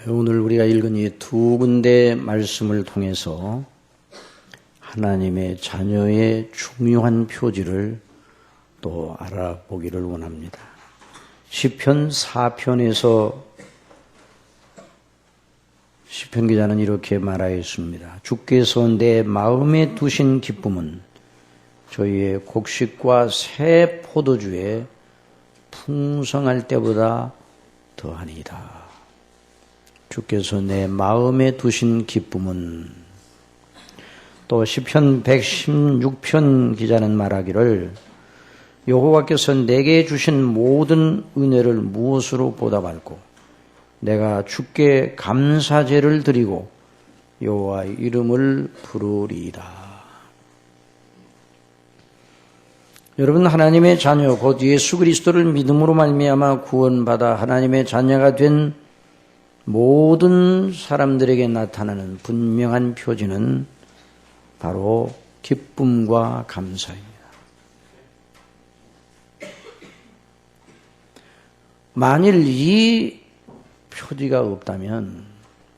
오늘 우리가 읽은 이 두 군데 말씀을 통해서 하나님의 자녀의 중요한 표지를 또 알아보기를 원합니다. 시편 4편에서 시편 기자는 이렇게 말하였습니다. 주께서 내 마음에 두신 기쁨은 저희의 곡식과 새 포도주에 풍성할 때보다 더하니이다. 주께서 내 마음에 두신 기쁨은, 또 시편 116편 기자는 말하기를 여호와께서 내게 주신 모든 은혜를 무엇으로 보답할꼬? 내가 주께 감사제를 드리고 여호와의 이름을 부르리이다. 여러분, 하나님의 자녀 곧 예수 그리스도를 믿음으로 말미암아 구원받아 하나님의 자녀가 된 모든 사람들에게 나타나는 분명한 표지는 바로 기쁨과 감사입니다. 만일 이 표지가 없다면,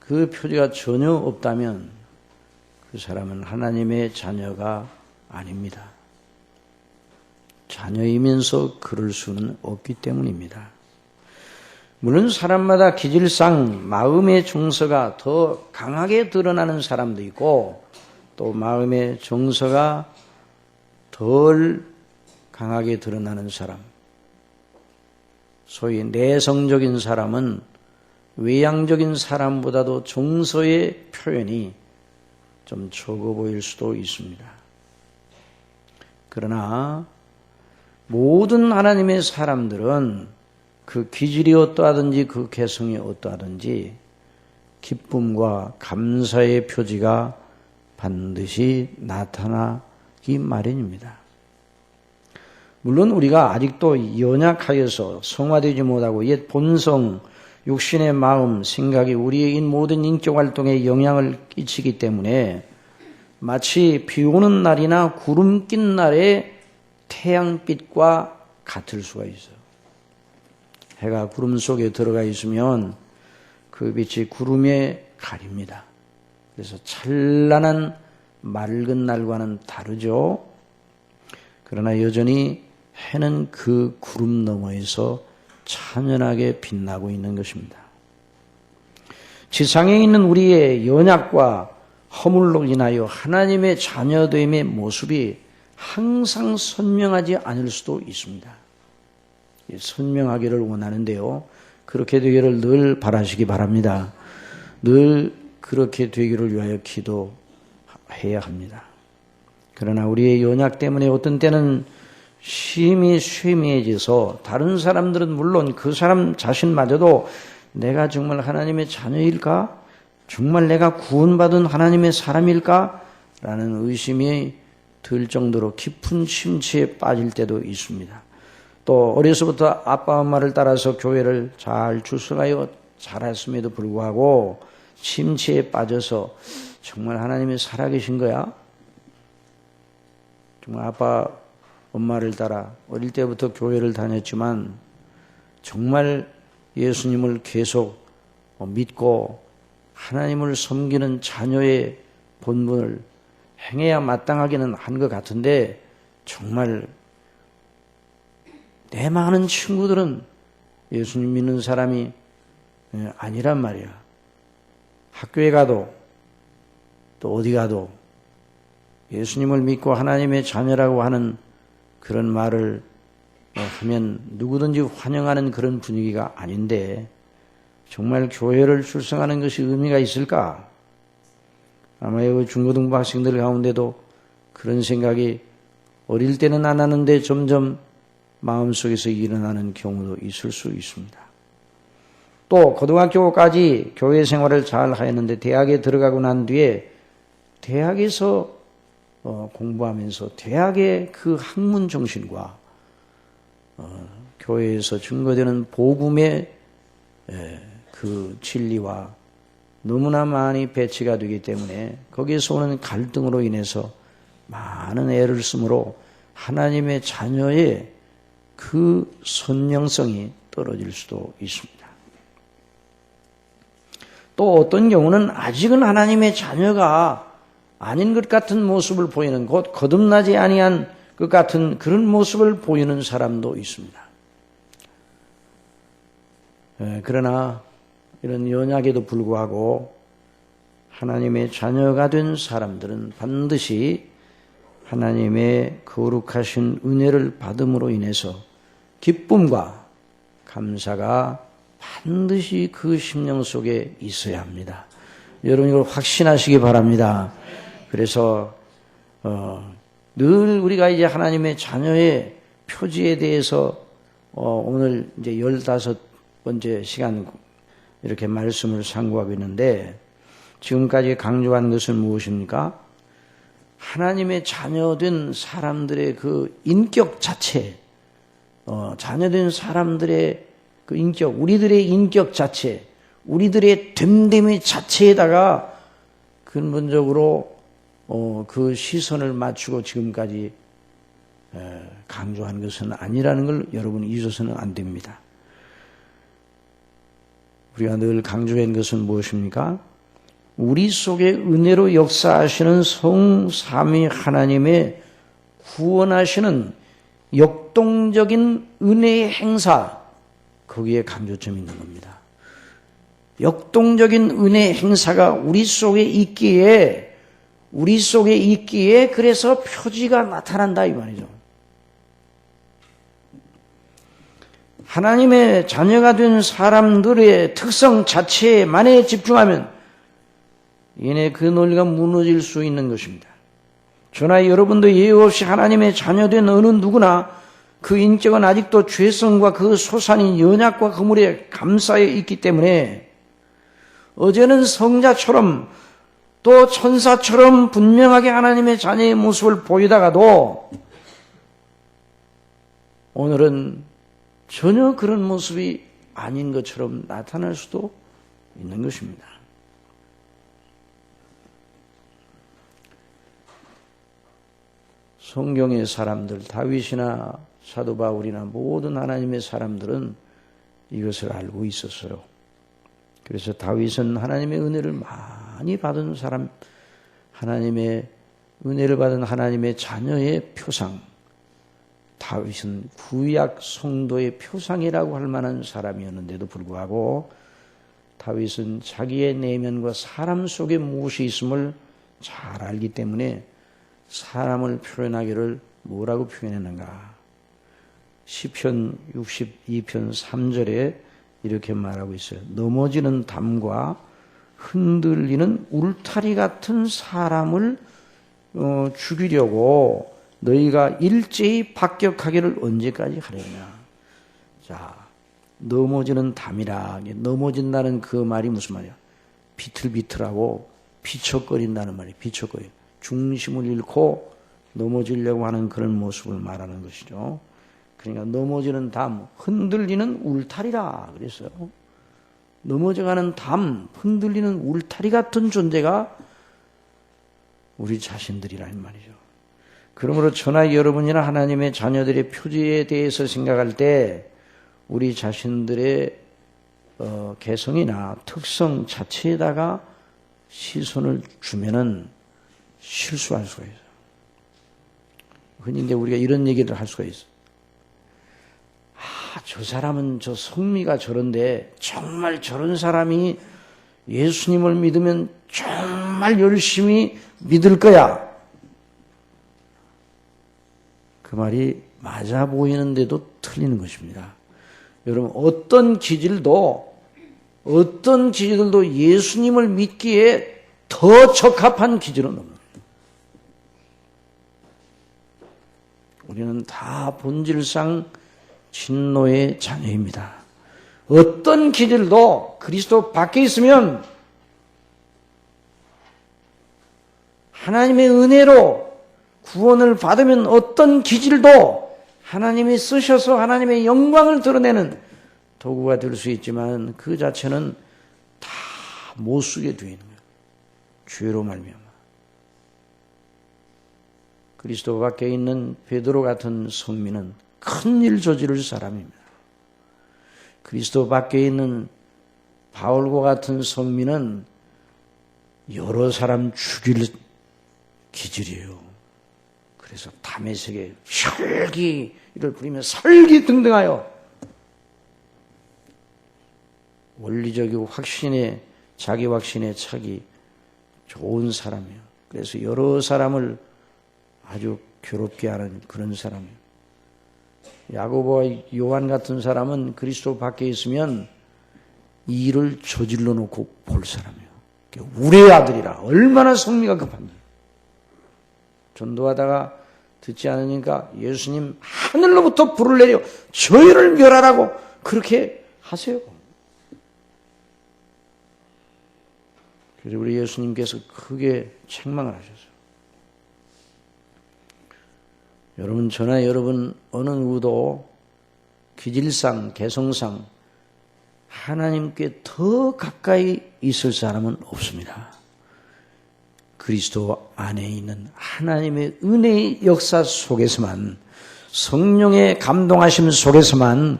그 표지가 전혀 없다면 그 사람은 하나님의 자녀가 아닙니다. 자녀이면서 그럴 수는 없기 때문입니다. 물론 사람마다 기질상 마음의 정서가 더 강하게 드러나는 사람도 있고, 또 마음의 정서가 덜 강하게 드러나는 사람, 소위 내성적인 사람은 외향적인 사람보다도 정서의 표현이 좀 적어 보일 수도 있습니다. 그러나 모든 하나님의 사람들은 그 기질이 어떠하든지 그 개성이 어떠하든지 기쁨과 감사의 표지가 반드시 나타나기 마련입니다. 물론 우리가 아직도 연약하여서 성화되지 못하고 옛 본성, 육신의 마음, 생각이 우리의 모든 인격 활동에 영향을 끼치기 때문에 마치 비 오는 날이나 구름 낀 날의 태양빛과 같을 수가 있어요. 해가 구름 속에 들어가 있으면 그 빛이 구름에 가립니다. 그래서 찬란한 맑은 날과는 다르죠. 그러나 여전히 해는 그 구름 너머에서 찬연하게 빛나고 있는 것입니다. 지상에 있는 우리의 연약과 허물로 인하여 하나님의 자녀됨의 모습이 항상 선명하지 않을 수도 있습니다. 선명하기를 원하는데요, 그렇게 되기를 늘 바라시기 바랍니다. 늘 그렇게 되기를 위하여 기도해야 합니다. 그러나 우리의 연약 때문에 어떤 때는 심히 쇠미해져서 다른 사람들은 물론 그 사람 자신마저도 내가 정말 하나님의 자녀일까? 정말 내가 구원받은 하나님의 사람일까? 라는 의심이 들 정도로 깊은 심취에 빠질 때도 있습니다. 또 어려서부터 아빠 엄마를 따라서 교회를 잘 출석하여 자랐음에도 불구하고 심취에 빠져서 정말 하나님이 살아계신 거야? 정말 아빠 엄마를 따라 어릴 때부터 교회를 다녔지만 정말 예수님을 계속 믿고 하나님을 섬기는 자녀의 본분을 행해야 마땅하기는 한 것 같은데 정말 내 많은 친구들은 예수님 믿는 사람이 아니란 말이야. 학교에 가도 또 어디 가도 예수님을 믿고 하나님의 자녀라고 하는 그런 말을 하면 누구든지 환영하는 그런 분위기가 아닌데 정말 교회를 출석하는 것이 의미가 있을까? 아마 여기 중고등부 학생들 가운데도 그런 생각이 어릴 때는 안 하는데 점점 마음속에서 일어나는 경우도 있을 수 있습니다. 또 고등학교까지 교회 생활을 잘 하였는데 대학에 들어가고 난 뒤에 대학에서 공부하면서 대학의 그 학문 정신과 교회에서 증거되는 복음의 그 진리와 너무나 많이 배치가 되기 때문에 거기에서 오는 갈등으로 인해서 많은 애를 쓰므로 하나님의 자녀의 그 선명성이 떨어질 수도 있습니다. 또 어떤 경우는 아직은 하나님의 자녀가 아닌 것 같은 모습을 보이는, 곧 거듭나지 아니한 것 같은 그런 모습을 보이는 사람도 있습니다. 그러나 이런 연약에도 불구하고 하나님의 자녀가 된 사람들은 반드시 하나님의 거룩하신 은혜를 받음으로 인해서 기쁨과 감사가 반드시 그 심령 속에 있어야 합니다. 여러분 이걸 확신하시기 바랍니다. 그래서 늘 우리가 이제 하나님의 자녀의 표지에 대해서 오늘 이제 15번째 시간 이렇게 말씀을 상고하고 있는데, 지금까지 강조한 것은 무엇입니까? 하나님의 자녀된 사람들의 그 인격 자체, 자녀된 사람들의 그 인격, 우리들의 인격 자체, 우리들의 됨됨이 자체에다가 근본적으로 그 시선을 맞추고 지금까지 강조한 것은 아니라는 걸 여러분이 잊어서는 안 됩니다. 우리가 늘 강조한 것은 무엇입니까? 우리 속에 은혜로 역사하시는 성삼위 하나님의 구원하시는 역동적인 은혜의 행사, 거기에 강조점이 있는 겁니다. 역동적인 은혜의 행사가 우리 속에 있기에 그래서 표지가 나타난다 이 말이죠. 하나님의 자녀가 된 사람들의 특성 자체만에 집중하면 얘네 그 논리가 무너질 수 있는 것입니다. 저나 여러분도 예외 없이 하나님의 자녀된 어느 누구나 그 인격은 아직도 죄성과 그 소산인 연약과 그물에 감싸여 있기 때문에 어제는 성자처럼 또 천사처럼 분명하게 하나님의 자녀의 모습을 보이다가도 오늘은 전혀 그런 모습이 아닌 것처럼 나타날 수도 있는 것입니다. 성경의 사람들, 다윗이나 사도 바울이나 모든 하나님의 사람들은 이것을 알고 있었어요. 그래서 다윗은 하나님의 은혜를 많이 받은 사람, 하나님의 은혜를 받은 하나님의 자녀의 표상, 다윗은 구약 성도의 표상이라고 할 만한 사람이었는데도 불구하고 다윗은 자기의 내면과 사람 속에 무엇이 있음을 잘 알기 때문에 사람을 표현하기를 뭐라고 표현했는가? 시편 62편 3절에 이렇게 말하고 있어요. 넘어지는 담과 흔들리는 울타리 같은 사람을 죽이려고 너희가 일제히 박격하기를 언제까지 하려냐. 자, 넘어지는 담이라, 넘어진다는 그 말이 무슨 말이야? 비틀비틀하고 비척거린다는 말이에요. 비척거려. 중심을 잃고 넘어지려고 하는 그런 모습을 말하는 것이죠. 그러니까 넘어지는 담, 흔들리는 울타리라 그랬어요. 넘어져가는 담, 흔들리는 울타리 같은 존재가 우리 자신들이라는 말이죠. 그러므로 저나 여러분이나 하나님의 자녀들의 표지에 대해서 생각할 때 우리 자신들의 개성이나 특성 자체에다가 시선을 주면은 실수할 수가 있어요. 흔히 이제 우리가 이런 얘기를 할 수가 있어요. 저 사람은 저 성미가 저런데 정말 저런 사람이 예수님을 믿으면 정말 열심히 믿을 거야. 그 말이 맞아 보이는데도 틀리는 것입니다. 여러분, 어떤 기질들도 예수님을 믿기에 더 적합한 기질은 없는. 우리는 다 본질상 진노의 자녀입니다. 어떤 기질도 그리스도 밖에 있으면 하나님의 은혜로 구원을 받으면 어떤 기질도 하나님이 쓰셔서 하나님의 영광을 드러내는 도구가 될 수 있지만 그 자체는 다 못 쓰게 되어 있는 거예요. 죄로 말미암아. 그리스도 밖에 있는 베드로 같은 성민은 큰일 저지를 사람입니다. 그리스도 밖에 있는 바울과 같은 성민은 여러 사람 죽일 기질이에요. 그래서 다메섹에 혈기를 부리며 설기등등하여 원리적이고 자기 확신에 차기 좋은 사람이에요. 그래서 여러 사람을 아주 괴롭게 하는 그런 사람이에요. 야고보와 요한 같은 사람은 그리스도 밖에 있으면 이 일을 저질러 놓고 볼 사람이에요. 우리의 아들이라 얼마나 성미가 급한지. 전도하다가 듣지 않으니까 예수님 하늘로부터 불을 내려 저희를 멸하라고 그렇게 하세요. 그래서 우리 예수님께서 크게 책망을 하셨어요. 여러분, 저나 여러분 어느 누구도 기질상, 개성상 하나님께 더 가까이 있을 사람은 없습니다. 그리스도 안에 있는 하나님의 은혜의 역사 속에서만, 성령의 감동하심 속에서만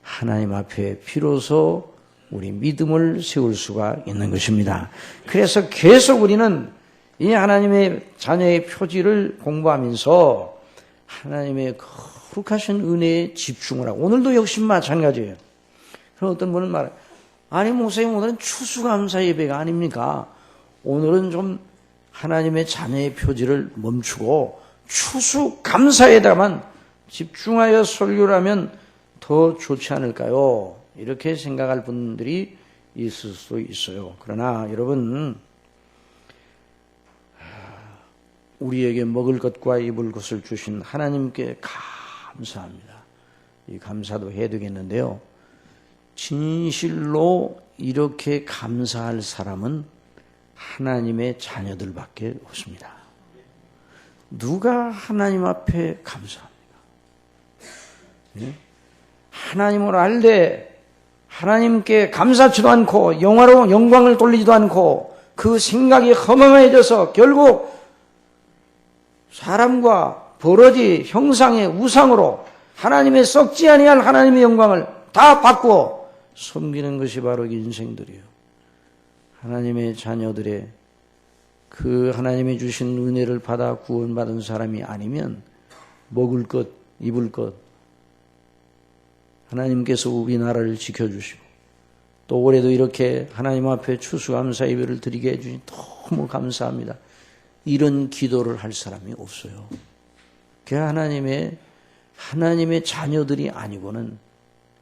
하나님 앞에 비로소 우리 믿음을 세울 수가 있는 것입니다. 그래서 계속 우리는 이 하나님의 자녀의 표지를 공부하면서 하나님의 거룩하신 은혜에 집중을 하고, 오늘도 역시 마찬가지예요. 그럼 어떤 분은 말해요. 아니 목사님, 오늘은 추수감사 예배가 아닙니까? 오늘은 좀 하나님의 자녀의 표지를 멈추고 추수감사에다만 집중하여 설교를 하면 더 좋지 않을까요? 이렇게 생각할 분들이 있을 수도 있어요. 그러나 여러분, 우리에게 먹을 것과 입을 것을 주신 하나님께 감사합니다. 이 감사도 해야 되겠는데요. 진실로 이렇게 감사할 사람은 하나님의 자녀들밖에 없습니다. 누가 하나님 앞에 감사합니까? 네? 하나님을 알되 하나님께 감사치도 않고 영화로 영광을 돌리지도 않고 그 생각이 허망해져서 결국 사람과 버러지 형상의 우상으로 하나님의 썩지 아니할 하나님의 영광을 다 바꾸어 섬기는 것이 바로 인생들이에요. 하나님의 자녀들의 그 하나님이 주신 은혜를 받아 구원받은 사람이 아니면 먹을 것, 입을 것, 하나님께서 우리나라를 지켜주시고 또 올해도 이렇게 하나님 앞에 추수감사 예배를 드리게 해주니 너무 감사합니다. 이런 기도를 할 사람이 없어요. 그 하나님의 자녀들이 아니고는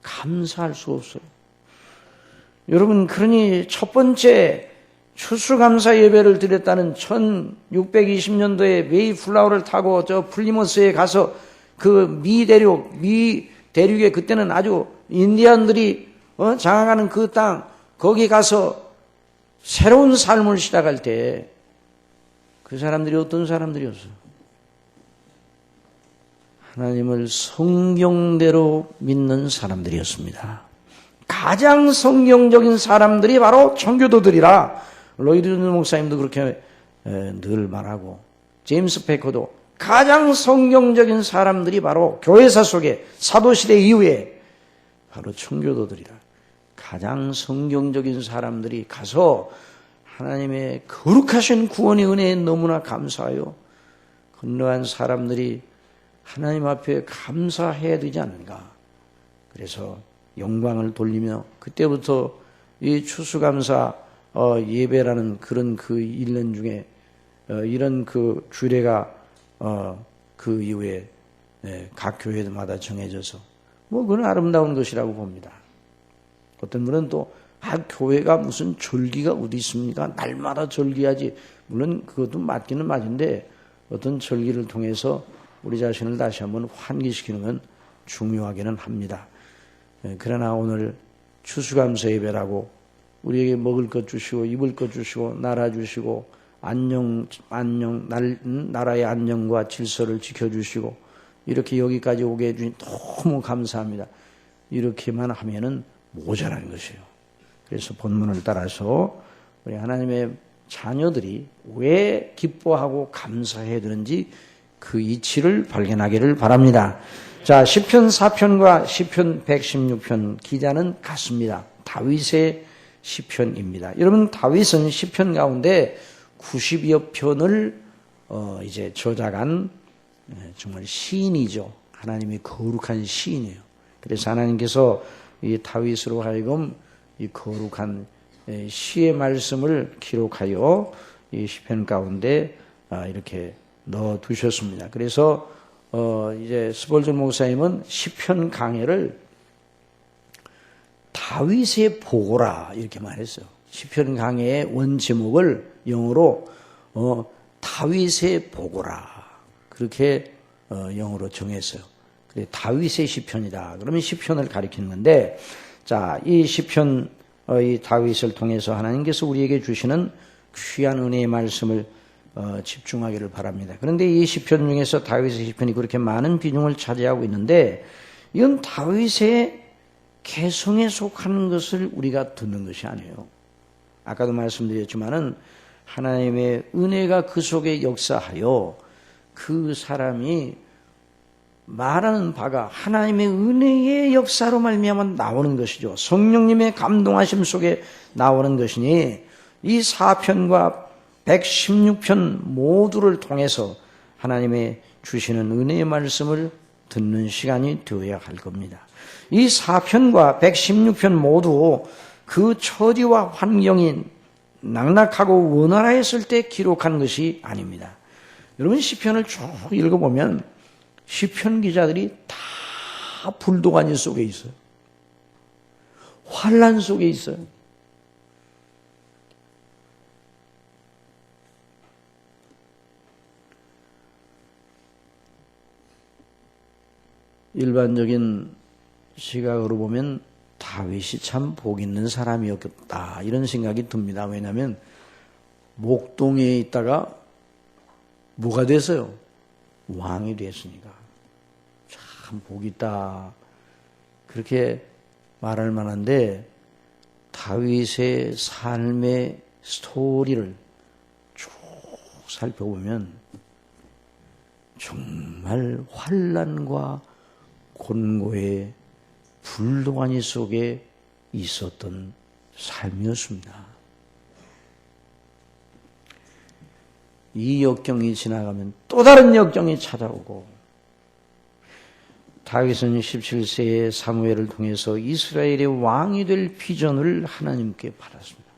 감사할 수 없어요. 여러분, 그러니 첫 번째 추수감사 예배를 드렸다는 1620년도에 메이플라워를 타고 저 플리머스에 가서 그 미 대륙에 그때는 아주 인디언들이 장악하는 그 땅, 거기 가서 새로운 삶을 시작할 때 그 사람들이 어떤 사람들이었어요? 하나님을 성경대로 믿는 사람들이었습니다. 가장 성경적인 사람들이 바로 청교도들이라 로이드 목사님도 그렇게 늘 말하고, 제임스 패커도 가장 성경적인 사람들이 바로 교회사 속에 사도시대 이후에 바로 청교도들이라, 가장 성경적인 사람들이 가서 하나님의 거룩하신 구원의 은혜에 너무나 감사하여 건너간 사람들이 하나님 앞에 감사해야 되지 않는가. 그래서 영광을 돌리며 그때부터 이 추수감사 예배라는 그런 그 1년 중에 이런 그 주례가 그 이후에 각 교회마다 정해져서 그건 아름다운 것이라고 봅니다. 어떤 분은 또 교회가 무슨 절기가 어디 있습니까? 날마다 절기하지. 물론 그것도 맞기는 맞은데 어떤 절기를 통해서 우리 자신을 다시 한번 환기시키는 건 중요하기는 합니다. 그러나 오늘 추수감사 예배라고 우리에게 먹을 것 주시고 입을 것 주시고 나라 주시고 나라의 안녕과 질서를 지켜주시고 이렇게 여기까지 오게 해주니 너무 감사합니다. 이렇게만 하면은 모자란 것이에요. 그래서 본문을 따라서 우리 하나님의 자녀들이 왜 기뻐하고 감사해야 되는지 그 이치를 발견하기를 바랍니다. 자, 시편 4편과 시편 116편 기자는 같습니다. 다윗의 시편입니다. 여러분, 다윗은 시편 가운데 90여 편을 이제 저작한 정말 시인이죠. 하나님의 거룩한 시인이에요. 그래서 하나님께서 이 다윗으로 하여금 이 거룩한 시의 말씀을 기록하여 이 시편 가운데 이렇게 넣어 두셨습니다. 그래서 이제 스폴전 목사님은 시편 강해를 다윗의 보고라 이렇게 말했어요. 시편 강해의 원 제목을 영어로 다윗의 보고라 그렇게 영어로 정했어요. 그래 다윗의 시편이다. 그러면 시편을 가리키는 건데, 자, 이 시편 이 다윗을 통해서 하나님께서 우리에게 주시는 귀한 은혜의 말씀을 집중하기를 바랍니다. 그런데 이 시편 중에서 다윗의 시편이 그렇게 많은 비중을 차지하고 있는데, 이건 다윗의 개성에 속하는 것을 우리가 듣는 것이 아니에요. 아까도 말씀드렸지만은 하나님의 은혜가 그 속에 역사하여 그 사람이 말하는 바가 하나님의 은혜의 역사로 말미암아 나오는 것이죠. 성령님의 감동하심 속에 나오는 것이니 이 4편과 116편 모두를 통해서 하나님의 주시는 은혜의 말씀을 듣는 시간이 되어야 할 겁니다. 이 4편과 116편 모두 그 처지와 환경이 낙낙하고 원활했을 때 기록한 것이 아닙니다. 여러분, 시편을 쭉 읽어보면 시편 기자들이 다 불도가니 속에 있어요. 환난 속에 있어요. 일반적인 시각으로 보면 다윗이 참 복 있는 사람이었겠다 이런 생각이 듭니다. 왜냐하면 목동에 있다가 뭐가 됐어요? 왕이 됐으니까 참 복 있다 그렇게 말할 만한데, 다윗의 삶의 스토리를 쭉 살펴보면 정말 환난과 곤고의 불도가니 속에 있었던 삶이었습니다. 이 역경이 지나가면 또 다른 역경이 찾아오고, 다윗은 17세의 사무엘을 통해서 이스라엘의 왕이 될 비전을 하나님께 받았습니다.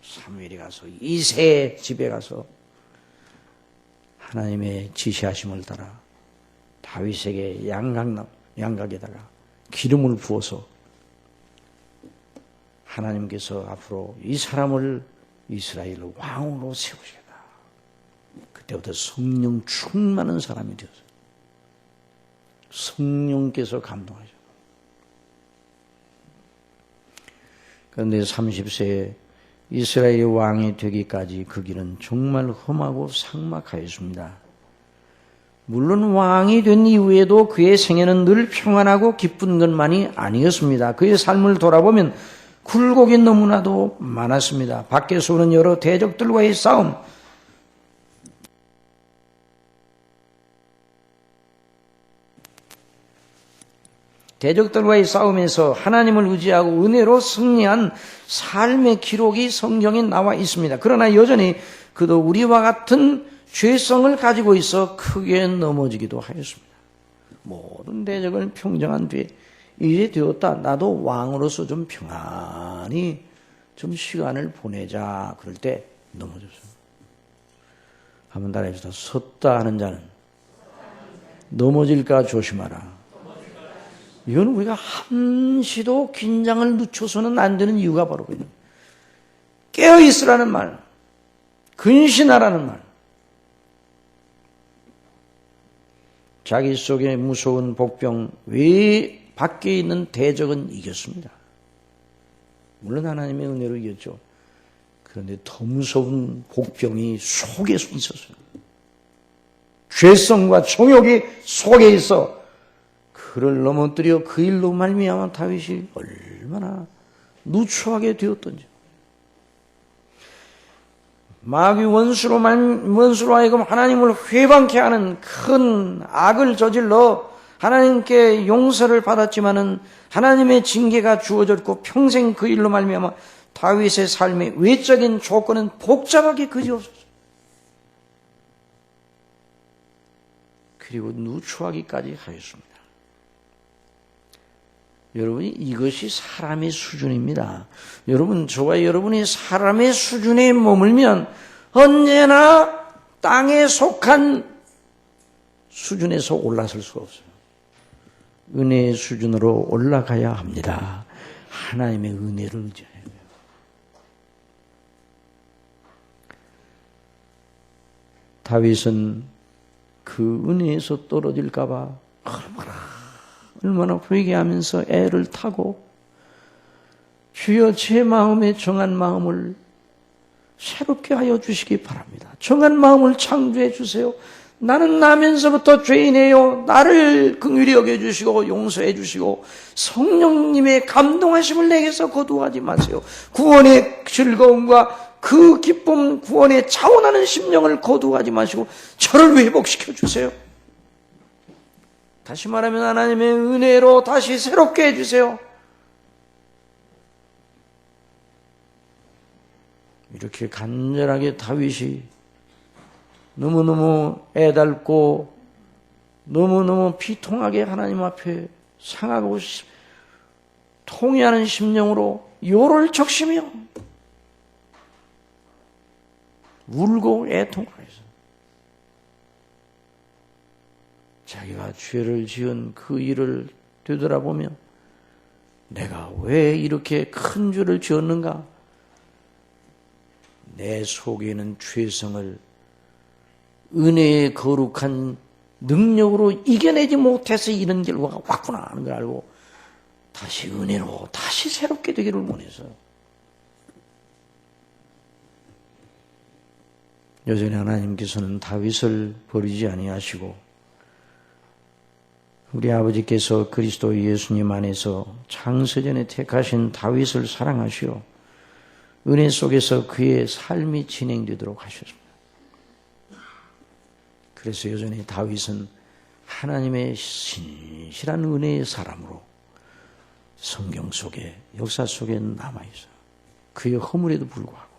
사무엘이 가서 이새의 집에 가서 하나님의 지시하심을 따라 다윗에게 양각에다가 기름을 부어서 하나님께서 앞으로 이 사람을 이스라엘 왕으로 세우시겠다. 그때부터 성령 충만한 사람이 되었어요. 성령께서 감동하셨어요. 그런데 30세에 이스라엘의 왕이 되기까지 그 길은 정말 험하고 삭막하였습니다. 물론 왕이 된 이후에도 그의 생애는 늘 평안하고 기쁜 것만이 아니었습니다. 그의 삶을 돌아보면 굴곡이 너무나도 많았습니다. 밖에서 오는 여러 대적들과의 싸움, 대적들과의 싸움에서 하나님을 의지하고 은혜로 승리한 삶의 기록이 성경에 나와 있습니다. 그러나 여전히 그도 우리와 같은 죄성을 가지고 있어 크게 넘어지기도 하였습니다. 모든 대적을 평정한 뒤에 이제 되었다. 나도 왕으로서 좀 평안히 좀 시간을 보내자. 그럴 때 넘어졌어요. 한번 따라해보시다. 섰다 하는 자는 넘어질까 조심하라. 이건 우리가 한시도 긴장을 늦춰서는 안 되는 이유가 바로 그래요. 깨어있으라는 말, 근신하라는 말. 자기 속에 무서운 복병 외에 밖에 있는 대적은 이겼습니다. 물론 하나님의 은혜로 이겼죠. 그런데 더 무서운 복병이 속에 있었어요. 죄성과 정욕이 속에 있어 그를 넘어뜨려 그 일로 말미암아 다윗이 얼마나 누추하게 되었던지. 마귀 원수로 하여금 하나님을 회방케 하는 큰 악을 저질러 하나님께 용서를 받았지만은 하나님의 징계가 주어졌고 평생 그 일로 말미암아 다윗의 삶의 외적인 조건은 복잡하게 그지없었어요. 그리고 누추하기까지 하였습니다. 여러분, 이것이 사람의 수준입니다. 여러분, 저와 여러분이 사람의 수준에 머물면 언제나 땅에 속한 수준에서 올라설 수가 없어요. 은혜의 수준으로 올라가야 합니다. 하나님의 은혜를 의지해야 돼요. 다윗은 그 은혜에서 떨어질까봐 얼마나 회개하면서 애를 타고 주여 제 마음에 정한 마음을 새롭게 하여 주시기 바랍니다. 정한 마음을 창조해 주세요. 나는 나면서부터 죄인이에요. 나를 긍휼히 여겨주시고 용서해 주시고 성령님의 감동하심을 내게서 거두하지 마세요. 구원의 즐거움과 그 기쁨, 구원의 차원하는 심령을 거두하지 마시고 저를 회복시켜 주세요. 다시 말하면 하나님의 은혜로 다시 새롭게 해주세요. 이렇게 간절하게 다윗이 너무너무 애달고 너무너무 비통하게 하나님 앞에 상하고 통회하는 심령으로 요를 적시며 울고 애통하여서 자기가 죄를 지은 그 일을 되돌아보며 내가 왜 이렇게 큰 죄를 지었는가? 내 속에는 죄성을 은혜의 거룩한 능력으로 이겨내지 못해서 이런 결과가 왔구나 하는 걸 알고 다시 은혜로 다시 새롭게 되기를 원해서 여전히 하나님께서는 다윗을 버리지 아니하시고 우리 아버지께서 그리스도 예수님 안에서 창세전에 택하신 다윗을 사랑하시어 은혜 속에서 그의 삶이 진행되도록 하셨습니다. 그래서 여전히 다윗은 하나님의 신실한 은혜의 사람으로 성경 속에 역사 속에 남아있어요. 그의 허물에도 불구하고.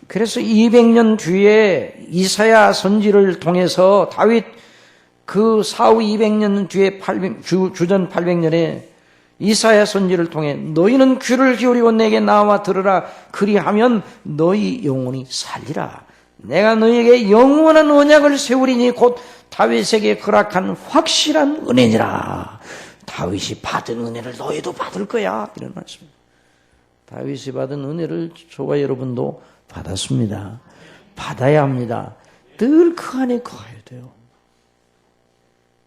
그래서 200년 뒤에 이사야 선지를 통해서 다윗 그 사후 200년 뒤에 주전 800년에 이사야 선지를 통해 너희는 귀를 기울이고 내게 나와 들으라. 그리하면 너희 영혼이 살리라. 내가 너희에게 영원한 언약을 세우리니 곧 다윗에게 허락한 확실한 은혜니라. 다윗이 받은 은혜를 너희도 받을 거야. 이런 말씀입니다. 다윗이 받은 은혜를 저와 여러분도 받았습니다. 받아야 합니다. 늘 그 안에 거해야 돼요.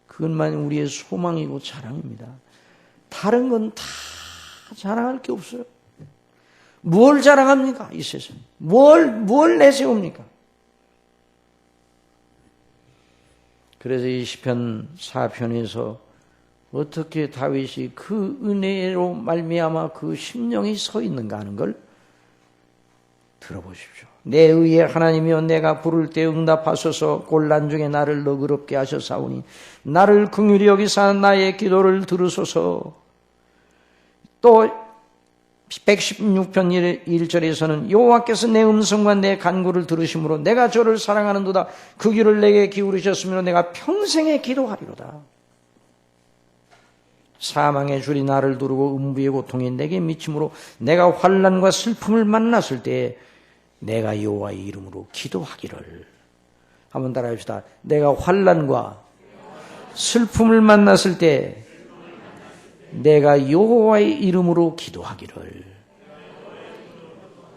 그것만이 우리의 소망이고 자랑입니다. 다른 건 다 자랑할 게 없어요. 뭘 자랑합니까? 이 세상. 뭘 내세웁니까? 그래서 이 시편 4편에서 어떻게 다윗이 그 은혜로 말미암아 그 심령이 서 있는가 하는 걸 들어보십시오. 내 의의 하나님이여 내가 부를 때 응답하소서. 곤란 중에 나를 너그럽게 하셨사오니 나를 긍휼히 여기사 나의 기도를 들으소서. 또 116편 1절에서는 여호와께서 내 음성과 내 간구를 들으심으로 내가 저를 사랑하는도다. 그 귀를 내게 기울이셨으므로 내가 평생에 기도하리로다. 사망의 줄이 나를 두르고 음부의 고통이 내게 미침으로 내가 환난과 슬픔을 만났을 때 내가 여호와의 이름으로 기도하기를. 한번 따라합시다. 내가 환난과 슬픔을 만났을 때 내가 여호와의 이름으로 기도하기를.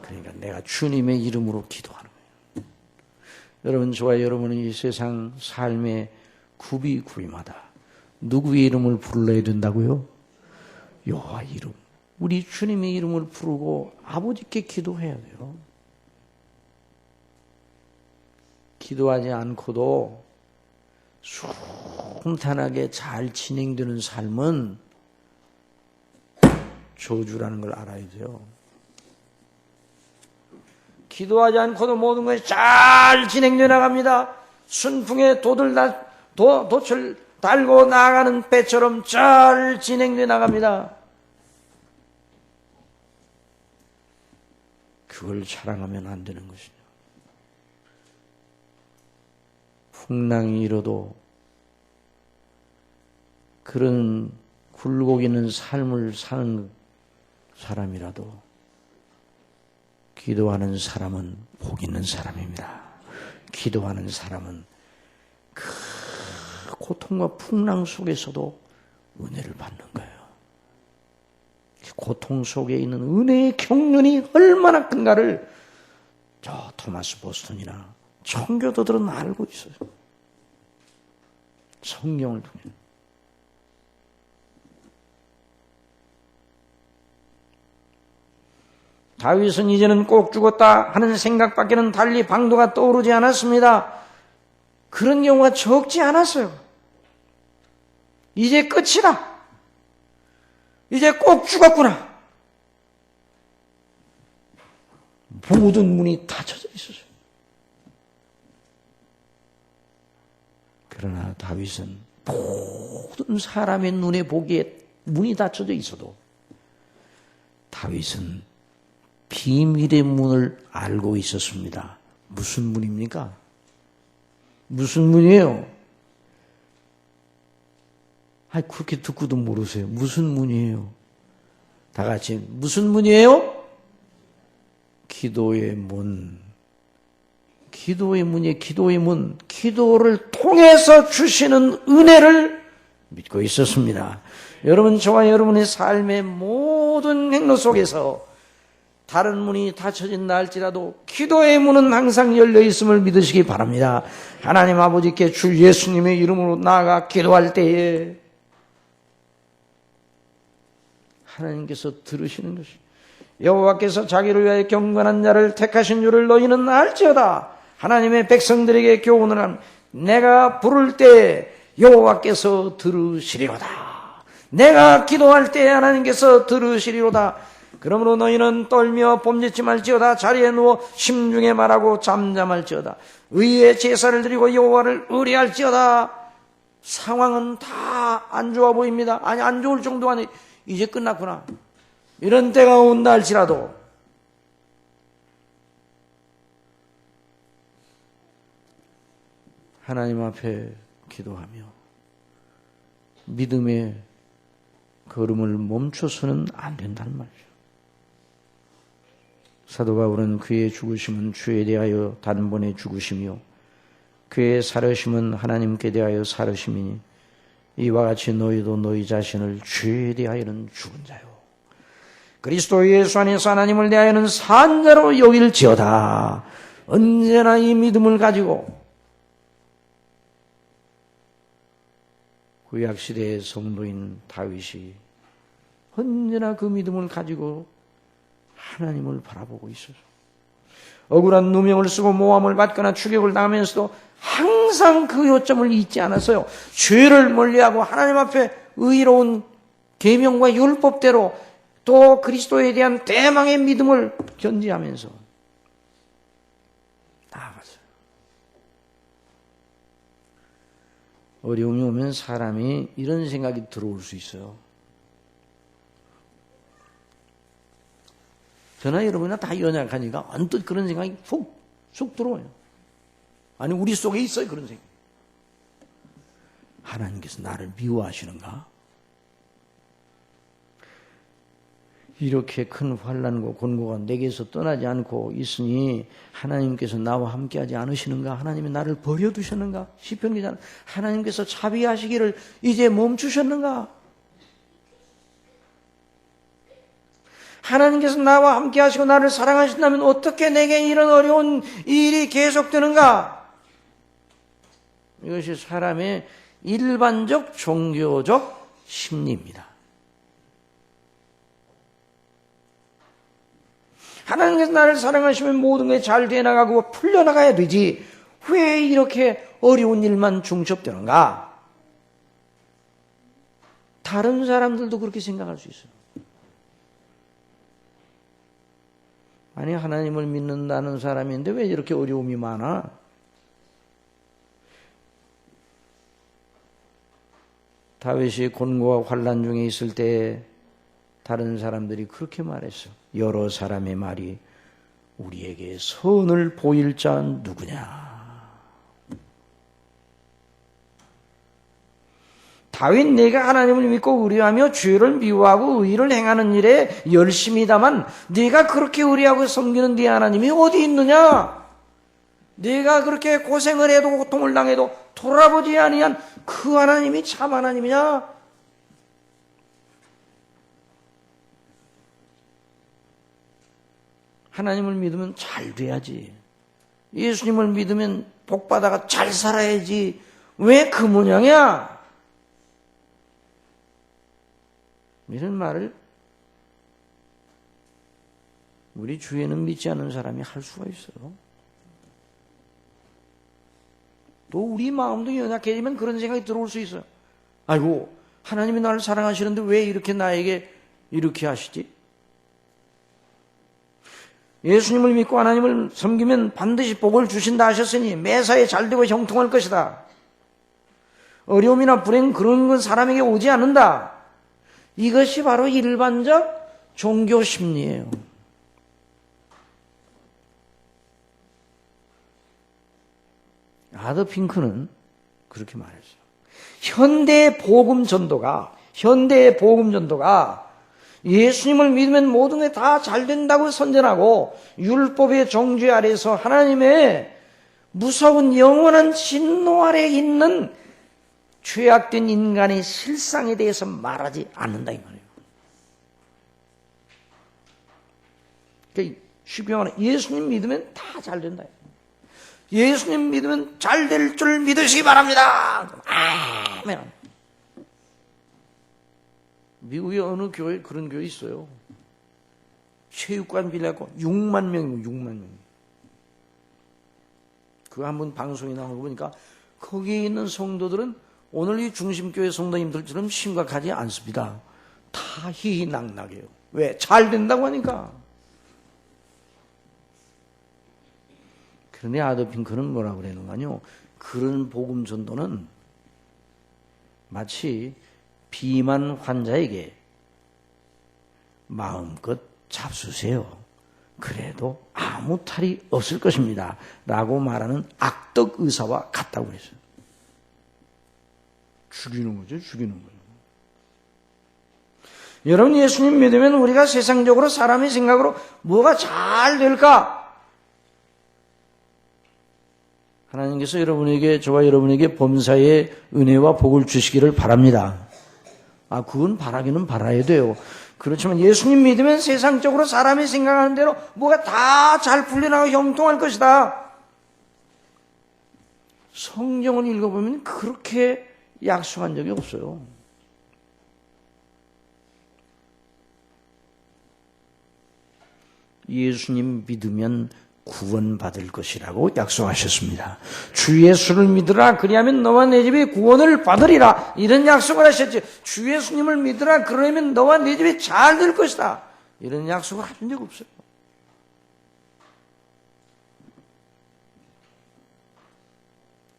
그러니까 내가 주님의 이름으로 기도하는 거예요. 여러분, 저와 여러분은 이 세상 삶의 굽이마다 누구의 이름을 불러야 된다고요? 여호와의 이름. 우리 주님의 이름을 부르고 아버지께 기도해야 돼요. 기도하지 않고도 순탄하게 잘 진행되는 삶은 저주라는 걸 알아야 돼요. 기도하지 않고도 모든 것이 잘 진행되어 나갑니다. 순풍에 돛을 달고 나가는 배처럼 잘 진행되어 나갑니다. 그걸 자랑하면 안 되는 것이죠. 풍랑이 일어도 그런 굴곡있는 삶을 사는 사람이라도 기도하는 사람은 복 있는 사람입니다. 기도하는 사람은 그 고통과 풍랑 속에서도 은혜를 받는 거예요. 고통 속에 있는 은혜의 경륜이 얼마나 큰가를 저 토마스 보스턴이나 청교도들은 알고 있어요. 성경을 통해. 다윗은 이제는 꼭 죽었다 하는 생각밖에는 달리 방도가 떠오르지 않았습니다. 그런 경우가 적지 않았어요. 이제 끝이다. 이제 꼭 죽었구나. 모든 문이 닫혀져 있었어요. 그러나 다윗은 모든 사람의 눈에 보기에 문이 닫혀져 있어도 다윗은 비밀의 문을 알고 있었습니다. 무슨 문입니까? 무슨 문이에요? 그렇게 듣고도 모르세요. 무슨 문이에요? 다 같이 무슨 문이에요? 기도의 문. 기도의 문이 기도의 문. 기도를 통해서 주시는 은혜를 믿고 있었습니다. 여러분, 저와 여러분의 삶의 모든 행로 속에서 다른 문이 닫혀진다 할지라도 기도의 문은 항상 열려 있음을 믿으시기 바랍니다. 하나님 아버지께 주 예수님의 이름으로 나아가 기도할 때에 하나님께서 들으시는 것이 여호와께서 자기를 위하여 경건한 자를 택하신 줄을 너희는 알지어다. 하나님의 백성들에게 교훈을 하면 내가 부를 때 여호와께서 들으시리로다. 내가 기도할 때 하나님께서 들으시리로다. 그러므로 너희는 떨며 봄짓지 말지어다. 자리에 누워 심중에 말하고 잠잠할지어다. 의의 제사를 드리고 여호와를 의뢰할지어다. 상황은 다 안 좋아 보입니다. 아니, 안 좋을 정도가 아니 이제 끝났구나. 이런 때가 온다 할지라도 하나님 앞에 기도하며 믿음의 걸음을 멈춰서는 안 된다는 말이죠. 사도 바울은 그의 죽으심은 주에 대하여 단번에 죽으심이요 그의 살으심은 하나님께 대하여 살으심이니 이와 같이 너희도 너희 자신을 주에 대하여는 죽은 자요 그리스도 예수 안에서 하나님을 대하여는 산 자로 여길지어다. 언제나 이 믿음을 가지고 구약시대의 성도인 다윗이 언제나 그 믿음을 가지고 하나님을 바라보고 있어요. 억울한 누명을 쓰고 모함을 받거나 추격을 당하면서도 항상 그 요점을 잊지 않았어요. 죄를 멀리하고 하나님 앞에 의로운 계명과 율법대로 또 그리스도에 대한 대망의 믿음을 견지하면서 나아갔어요. 어려움이 오면 사람이 이런 생각이 들어올 수 있어요. 저나 여러분이나 다 연약하니까 언뜻 그런 생각이 쏙 들어와요. 아니, 우리 속에 있어요, 그런 생각. 하나님께서 나를 미워하시는가? 이렇게 큰 환난과 곤고가 내게서 떠나지 않고 있으니 하나님께서 나와 함께하지 않으시는가? 하나님이 나를 버려두셨는가? 시편 기자는 하나님께서 자비하시기를 이제 멈추셨는가? 하나님께서 나와 함께하시고 나를 사랑하신다면 어떻게 내게 이런 어려운 일이 계속되는가? 이것이 사람의 일반적 종교적 심리입니다. 하나님께서 나를 사랑하시면 모든 게 잘 되나가고 풀려나가야 되지. 왜 이렇게 어려운 일만 중첩되는가? 다른 사람들도 그렇게 생각할 수 있어요. 아니, 하나님을 믿는다는 사람인데 왜 이렇게 어려움이 많아? 다윗이 곤고와 환난 중에 있을 때 다른 사람들이 그렇게 말했어. 여러 사람의 말이 우리에게 선을 보일 자 누구냐? 다윗 네가 하나님을 믿고 의뢰하며 죄를 미워하고 의를 행하는 일에 열심이다만 네가 그렇게 의뢰하고 섬기는 네 하나님이 어디 있느냐? 네가 그렇게 고생을 해도 고통을 당해도 돌아보지 아니한 그 하나님이 참 하나님이냐? 하나님을 믿으면 잘 돼야지. 예수님을 믿으면 복받아가 잘 살아야지. 왜 그 모양이야? 이런 말을 우리 주위에는 믿지 않는 사람이 할 수가 있어요. 또 우리 마음도 연약해지면 그런 생각이 들어올 수 있어요. 아이고, 하나님이 나를 사랑하시는데 왜 이렇게 나에게 이렇게 하시지? 예수님을 믿고 하나님을 섬기면 반드시 복을 주신다 하셨으니 매사에 잘되고 형통할 것이다. 어려움이나 불행 그런 건 사람에게 오지 않는다. 이것이 바로 일반적 종교 심리예요. 아더 핑크는 그렇게 말했어요. 현대의 복음 전도가 예수님을 믿으면 모든 게 다 잘 된다고 선전하고 율법의 정죄 아래서 하나님의 무서운 영원한 진노 아래 있는 죄악된 인간의 실상에 대해서 말하지 않는다 이 말이에요. 그러니까 쉽게 말하면 예수님 믿으면 다 잘 된다. 예수님 믿으면 잘 될 줄 믿으시기 바랍니다. 아멘. 미국의 어느 교회 그런 교회 있어요. 체육관 빌려갖고 6만 명이고 6만 명. 그거 한번 방송에 나온 거 보니까 거기에 있는 성도들은 오늘 이 중심교회 성도님들처럼 심각하지 않습니다. 다 희희낙낙해요. 왜? 잘 된다고 하니까. 그런데 아더 핑크는 뭐라고 그러는가요? 그런 복음 전도는 마치 비만 환자에게 마음껏 잡수세요. 그래도 아무 탈이 없을 것입니다. 라고 말하는 악덕 의사와 같다고 그랬어요. 죽이는 거죠, 죽이는 거예요. 여러분, 예수님 믿으면 우리가 세상적으로 사람의 생각으로 뭐가 잘 될까? 하나님께서 저와 여러분에게 범사의 은혜와 복을 주시기를 바랍니다. 그건 바라기는 바라야 돼요. 그렇지만 예수님 믿으면 세상적으로 사람이 생각하는 대로 뭐가 다 잘 풀려나고 형통할 것이다. 성경을 읽어보면 그렇게 약속한 적이 없어요. 예수님 믿으면 구원받을 것이라고 약속하셨습니다. 주 예수를 믿으라 그리하면 너와 내 집이 구원을 받으리라 이런 약속을 하셨죠. 주 예수님을 믿으라 그러면 너와 내 집이 잘 될 것이다 이런 약속을 하신 적 없어요.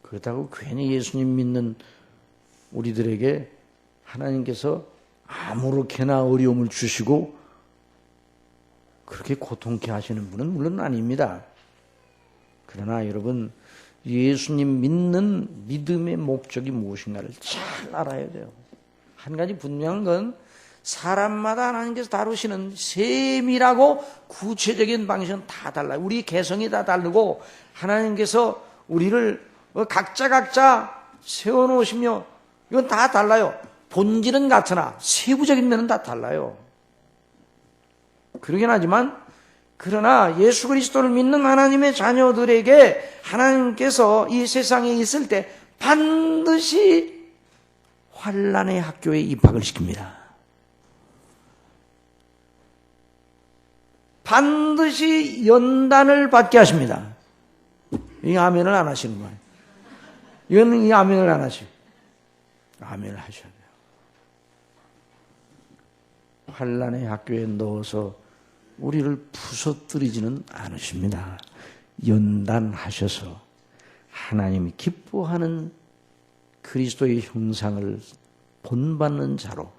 그렇다고 괜히 예수님 믿는 우리들에게 하나님께서 아무렇게나 어려움을 주시고 그렇게 고통케 하시는 분은 물론 아닙니다. 그러나 여러분, 예수님 믿는 믿음의 목적이 무엇인가를 잘 알아야 돼요. 한 가지 분명한 건 사람마다 하나님께서 다루시는 세밀하고 구체적인 방식은 다 달라요. 우리 개성이 다 다르고 하나님께서 우리를 각자 세워놓으시며 이건 다 달라요. 본질은 같으나 세부적인 면은 다 달라요. 그러긴 하지만 그러나 예수 그리스도를 믿는 하나님의 자녀들에게 하나님께서 이 세상에 있을 때 반드시 환난의 학교에 입학을 시킵니다. 반드시 연단을 받게 하십니다. 이 아멘을 안 하시는 거예요. 이거는 이 아멘을 안 하시고 아멘을 하셔야 돼요. 환난의 학교에 넣어서 우리를 부서뜨리지는 않으십니다. 연단하셔서 하나님이 기뻐하는 그리스도의 형상을 본받는 자로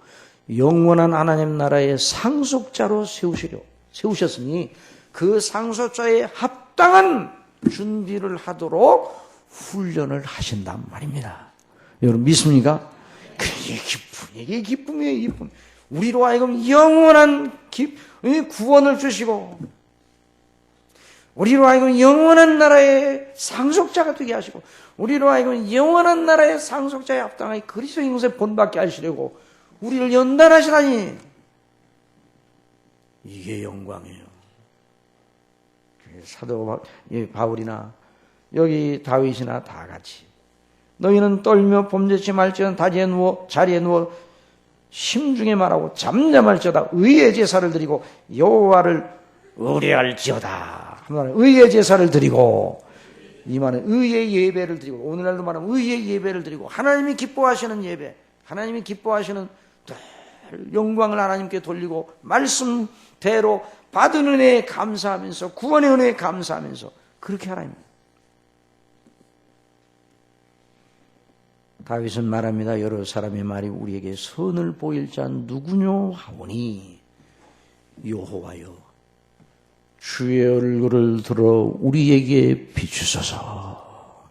영원한 하나님 나라의 상속자로 세우시려 세우셨으니 그 상속자에 합당한 준비를 하도록 훈련을 하신단 말입니다. 여러분 믿습니까? 이게 기쁨이에요, 기쁨. 우리로 하여금 영원한 구원을 주시고 우리로 하여금 영원한 나라의 상속자가 되게 하시고 우리로 하여금 영원한 나라의 상속자에 합당하게 그리스도 인생에 본받게 하시려고 우리를 연단하시다니 이게 영광이에요. 사도 바울이나 여기 다윗이나 다 같이 너희는 떨며 범죄치 말지어다 자리에 누워 심중에 말하고 잠잠할지어다 의의 제사를 드리고 여호와를 의뢰할지어다. 의의 제사를 드리고 이 말은 의의 예배를 드리고 오늘날로 말하면 의의 예배를 드리고 하나님이 기뻐하시는 예배, 하나님이 기뻐하시는 영광을 하나님께 돌리고 말씀대로 받은 은혜에 감사하면서 구원의 은혜에 감사하면서 그렇게 하라입니다. 다윗은 말합니다. 여러 사람의 말이 우리에게 선을 보일 자 누구뇨 하오니 여호와여 주의 얼굴을 들어 우리에게 비추소서.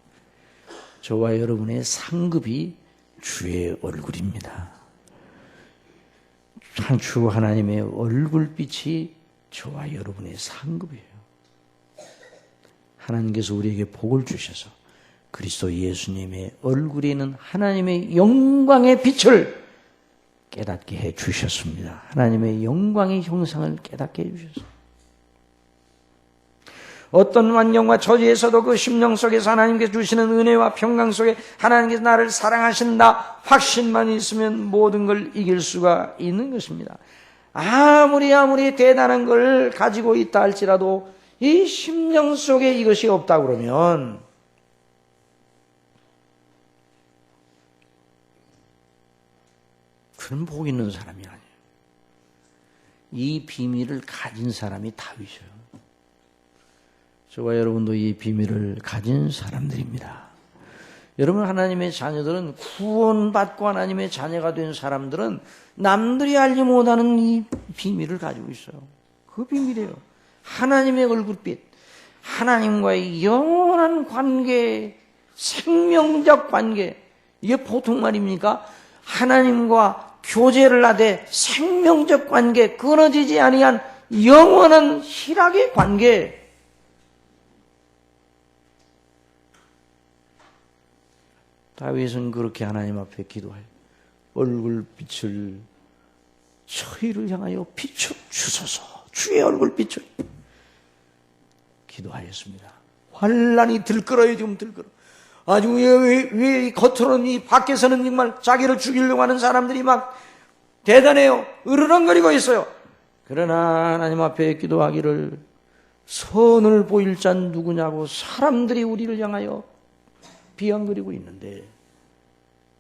저와 여러분의 상급이 주의 얼굴입니다. 주 하나님의 얼굴빛이 저와 여러분의 상급이에요. 하나님께서 우리에게 복을 주셔서 그리스도 예수님의 얼굴에 있는 하나님의 영광의 빛을 깨닫게 해 주셨습니다. 하나님의 영광의 형상을 깨닫게 해 주셨습니다. 어떤 환경과 처지에서도 그 심령 속에서 하나님께서 주시는 은혜와 평강 속에 하나님께서 나를 사랑하신다 확신만 있으면 모든 걸 이길 수가 있는 것입니다. 아무리 대단한 걸 가지고 있다 할지라도 이 심령 속에 이것이 없다 그러면 그는 복 있는 사람이 아니에요. 이 비밀을 가진 사람이 다윗이에요. 저와 여러분도 이 비밀을 가진 사람들입니다. 여러분 하나님의 자녀들은 구원받고 하나님의 자녀가 된 사람들은 남들이 알지 못하는 이 비밀을 가지고 있어요. 그 비밀이에요. 하나님의 얼굴빛, 하나님과의 영원한 관계, 생명적 관계. 이게 보통 말입니까? 하나님과 교제를 하되 생명적 관계, 끊어지지 아니한 영원한 희락의 관계. 다윗은 그렇게 하나님 앞에 기도해요. 얼굴빛을 저희를 향하여 비춰 주소서. 주의 얼굴빛을 기도하였습니다. 환란이 들끓어요. 지금 들끓어. 아주 왜 겉으로는 이 밖에서는 정말 자기를 죽이려고 하는 사람들이 막 대단해요. 으르렁거리고 있어요. 그러나 하나님 앞에 기도하기를 선을 보일 자 누구냐고 사람들이 우리를 향하여 비앙거리고 있는데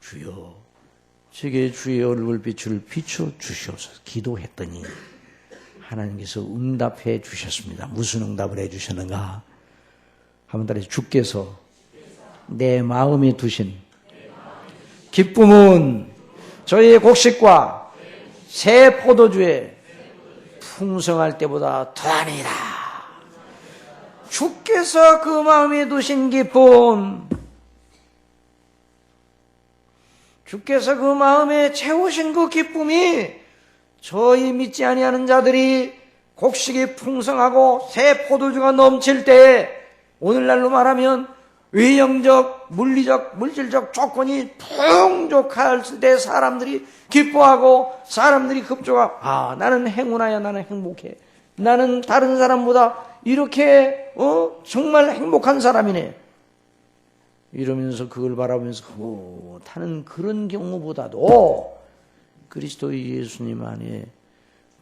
주여 제게 주의 얼굴빛을 비춰 주시옵소서. 기도했더니 하나님께서 응답해 주셨습니다. 무슨 응답을 해 주셨는가? 한번 따라서 주께서 내 마음에 두신 기쁨은 저희의 곡식과 새 포도주에 풍성할 때보다 더하니라. 주께서 그 마음에 두신 기쁨, 주께서 그 마음에 채우신 그 기쁨이 저희 믿지 아니하는 자들이 곡식이 풍성하고 새 포도주가 넘칠 때 오늘날로 말하면 외형적, 물리적, 물질적 조건이 풍족할 때 사람들이 기뻐하고 사람들이 급조하고 나는 행운하야 나는 행복해. 나는 다른 사람보다 이렇게 정말 행복한 사람이네. 이러면서 그걸 바라보면서 타는 그런 경우보다도 그리스도 예수님 안에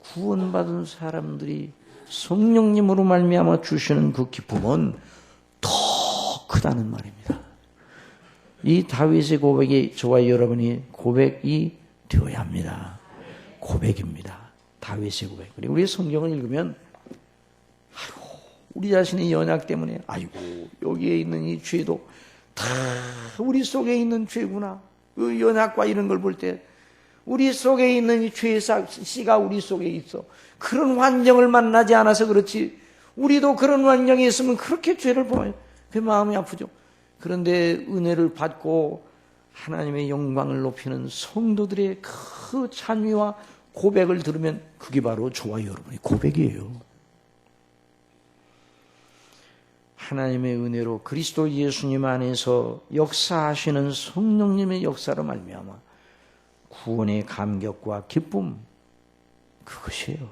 구원받은 사람들이 성령님으로 말미암아 주시는 그 기쁨은 더 크다는 말입니다. 이 다윗의 고백이 저와 여러분이 고백이 되어야 합니다. 고백입니다. 다윗의 고백. 그리고 우리 성경을 읽으면 우리 자신의 연약 때문에 여기에 있는 이 죄도 다 우리 속에 있는 죄구나. 그 연약과 이런 걸 볼 때 우리 속에 있는 이 죄의 씨가 우리 속에 있어. 그런 환경을 만나지 않아서 그렇지. 우리도 그런 환경에 있으면 그렇게 죄를 범해요. 그 마음이 아프죠. 그런데 은혜를 받고 하나님의 영광을 높이는 성도들의 그 찬미와 고백을 들으면 그게 바로 저와 여러분의 고백이에요. 하나님의 은혜로 그리스도 예수님 안에서 역사하시는 성령님의 역사로 말미암아 구원의 감격과 기쁨, 그것이에요.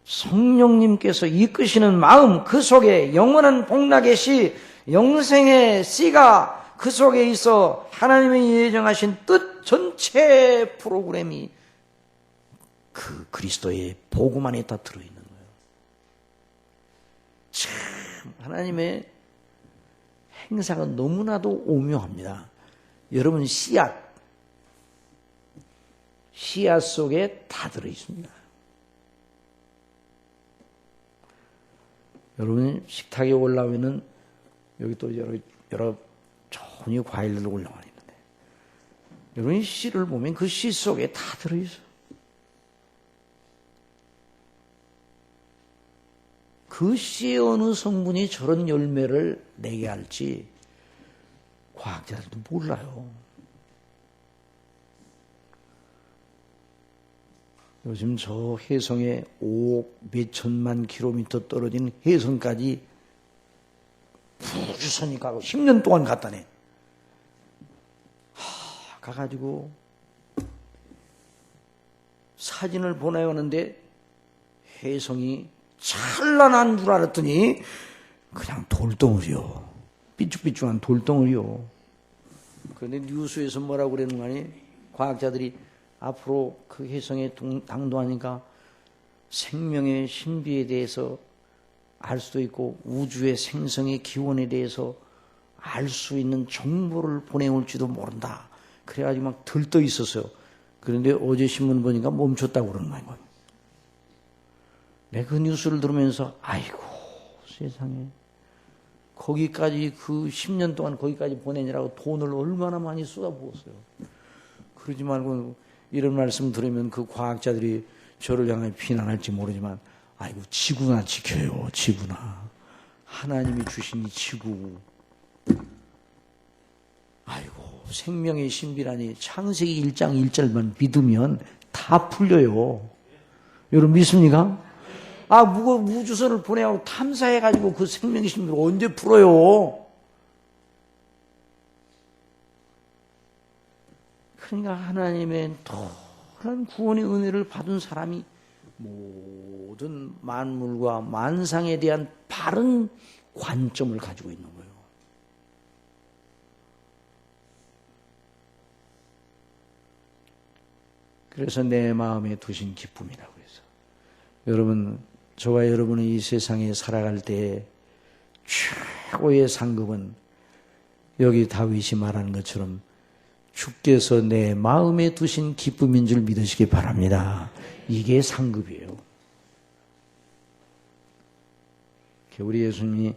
성령님께서 이끄시는 마음, 그 속에 영원한 복락의 씨, 영생의 씨가 그 속에 있어 하나님이 예정하신 뜻 전체 프로그램이 그 그리스도의 복음 안에 다 들어있는 거예요. 참 하나님의 행사가 너무나도 오묘합니다. 여러분 씨앗 속에 다 들어있습니다. 여러분이 식탁에 올라오면은 여기 또 여러 좋은 과일들 올라와 있는데 여러분이 씨를 보면 그 씨 속에 다 들어있어요. 그 씨의 어느 성분이 저런 열매를 내게 할지 과학자들도 몰라요. 요즘 저 해성에 5억 몇천만 킬로미터 떨어진 해성까지 우주선이 가고 10년 동안 갔다네. 가가지고 사진을 보내오는데 해성이 찬란한 줄 알았더니 그냥 돌덩어리요. 삐죽삐죽한 돌덩어리요. 그런데 뉴스에서 뭐라고 그러는 거 아니? 과학자들이 앞으로 그 해성에 당도하니까 생명의 신비에 대해서 알 수도 있고 우주의 생성의 기원에 대해서 알 수 있는 정보를 보내올지도 모른다. 그래가지고 막 들떠 있었어요. 그런데 어제 신문 보니까 멈췄다고 그러는 거예요. 내가 그 뉴스를 들으면서 아이고 세상에 거기까지 그 10년 동안 거기까지 보내느라고 돈을 얼마나 많이 쏟아부었어요. 그러지 말고 이런 말씀 들으면 그 과학자들이 저를 향해 비난할지 모르지만 아이고 지구나 지켜요. 지구나. 하나님이 주신 이 지구. 아이고 생명의 신비라니 창세기 1장 1절만 믿으면 다 풀려요. 여러분 믿습니까? 우주선을 보내고 탐사해가지고 그 생명의 신비를 언제 풀어요? 그러니까 하나님의 노란 구원의 은혜를 받은 사람이 모든 만물과 만상에 대한 바른 관점을 가지고 있는 거예요. 그래서 내 마음에 두신 기쁨이라고 해서 여러분 저와 여러분이 이 세상에 살아갈 때 최고의 상급은 여기 다윗이 말하는 것처럼 주께서 내 마음에 두신 기쁨인 줄 믿으시기 바랍니다. 이게 상급이에요. 우리 예수님이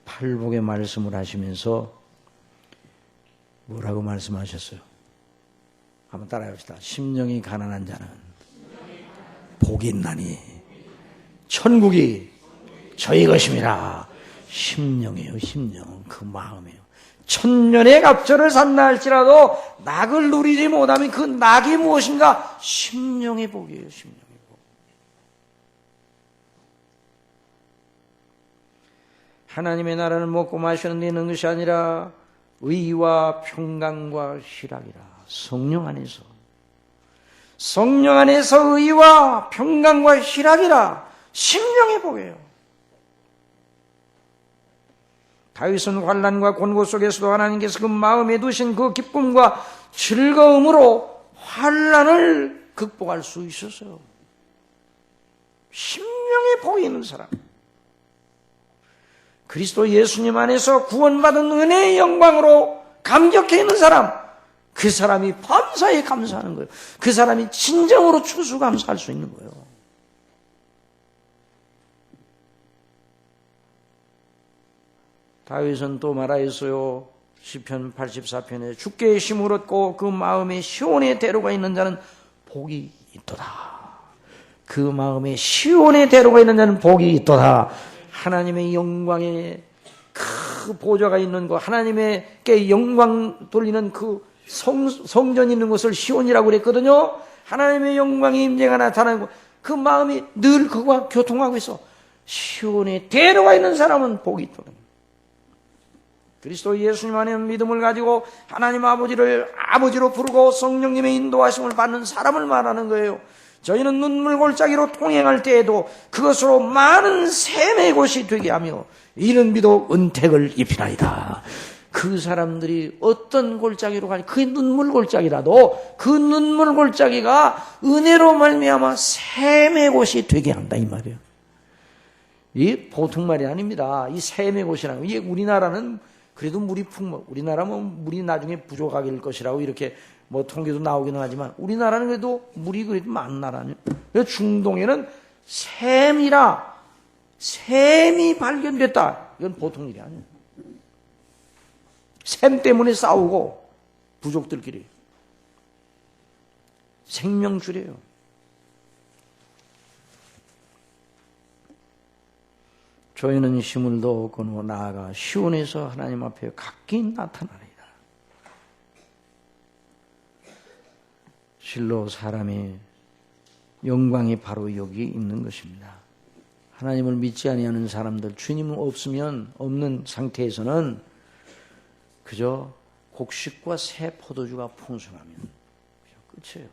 팔복의 말씀을 하시면서 뭐라고 말씀하셨어요? 한번 따라해봅시다. 심령이 가난한 자는 복이 있나니 천국이 저희 것임이라. 심령이에요. 심령. 그 마음이에요. 천년의 갑절을 산다 할지라도 낙을 누리지 못하면 그 낙이 무엇인가? 심령의 복이에요. 심령의 복. 하나님의 나라를 먹고 마시는 데 있는 것이 아니라 의와 평강과 희락이라. 성령 안에서 의와 평강과 희락이라. 심령의 복이에요. 다윗은 환난과 곤고 속에서도 하나님께서 그 마음에 두신 그 기쁨과 즐거움으로 환난을 극복할 수 있었어요. 심령의 복이 있는 사람, 그리스도 예수님 안에서 구원받은 은혜의 영광으로 감격해 있는 사람, 그 사람이 밤사이 감사하는 거예요. 그 사람이 진정으로 추수감사할 수 있는 거예요. 다윗은 또 말하였어요. 시편 84편에 주께 힘을 얻고 그 마음에 시온의 대로가 있는 자는 복이 있도다. 그 마음에 시온의 대로가 있는 자는 복이 있도다. 하나님의 영광의 그 보좌가 있는 것, 하나님께 영광 돌리는 그 성전이 있는 곳을 시온이라고 그랬거든요. 하나님의 영광의 임재가 나타나는 곳, 그 마음이 늘 그와 교통하고 있어. 시온의 대로가 있는 사람은 복이 있도다. 그리스도 예수님 안에 믿음을 가지고 하나님 아버지를 아버지로 부르고 성령님의 인도하심을 받는 사람을 말하는 거예요. 저희는 눈물골짜기로 통행할 때에도 그것으로 많은 샘의 곳이 되게 하며 이는 비도 은택을 입히나이다. 그 사람들이 어떤 골짜기로 가니 그 눈물골짜기라도 그 눈물골짜기가 은혜로 말미암아 샘의 곳이 되게 한다 이 말이에요. 이 보통 말이 아닙니다. 이 샘의 곳이라는 이게 우리나라는 그래도 물이 우리나라면 물이 나중에 부족하길 것이라고 이렇게 뭐 통계도 나오기는 하지만 우리나라는 그래도 물이 그래도 많은 나라는. 그래서 중동에는 샘이 발견됐다. 이건 보통 일이 아니에요. 샘 때문에 싸우고 부족들끼리 생명줄이에요. 저희는 힘을 더 얻고 나아가 시온에서 하나님 앞에 각기 나타나리이다. 실로 사람의 영광이 바로 여기 있는 것입니다. 하나님을 믿지 아니하는 사람들, 주님은 없는 상태에서는 그저 곡식과 새 포도주가 풍성하면 끝이에요.